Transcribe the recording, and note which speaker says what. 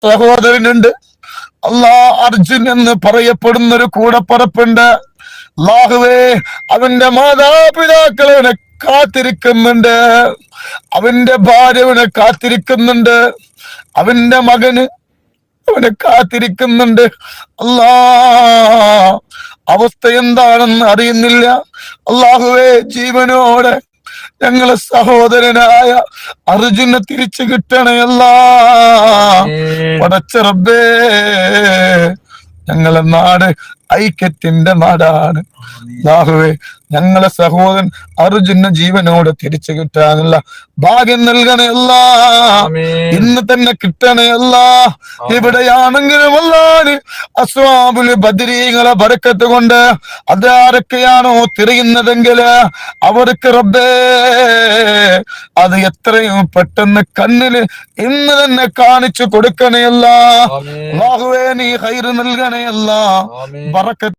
Speaker 1: സഹോദരനുണ്ട്. അർജുൻ എന്ന് പറയപ്പെടുന്ന ഒരു കൂടപ്പറപ്പുണ്ട്. അല്ലാഹുവേ, അവന്റെ മാതാപിതാക്കൾ അവനെ കാത്തിരിക്കുന്നുണ്ട്, അവന്റെ ഭാര്യ അവനെ കാത്തിരിക്കുന്നുണ്ട്, അവന്റെ മകന് അവനെ കാത്തിരിക്കുന്നുണ്ട്. അല്ലാ, അവസ്ഥ എന്താണെന്ന് അറിയുന്നില്ല. അല്ലാഹുവേ, ജീവനോടെ ഞങ്ങളെ സഹോദരനായ അർജുനെ തിരിച്ചു കിട്ടണേ അല്ലാ. പടച്ച റബ്ബേ, ഞങ്ങളെ നാട് ഐക്യത്തിന്റെ നാടാണ്. അല്ലാഹുവേ, ഞങ്ങളെ സഹോദരൻ അർജുന ജീവനോടെ തിരിച്ചു കിട്ടാനുള്ള ഭാഗ്യം നൽകണേ അല്ലാ. ഇന്ന് തന്നെ കിട്ടണേ അല്ലാ. എവിടെയാണെങ്കിലും അല്ലാഹ് അസ്വാബുൽ ബദരീങ്ങളെ ബർക്കത്ത് കൊണ്ട് അതാരൊക്കെയാണോ തിരയുന്നതെങ്കിൽ അവർക്ക് റബ്ബേ അത് എത്രയും പെട്ടെന്ന് കണ്ണില് ഇന്ന് തന്നെ കാണിച്ചു കൊടുക്കണേ അല്ലാ. അല്ലാഹുവേ, നീ ഖൈർ നൽകണേ അല്ലാ. ബറക്കത്ത്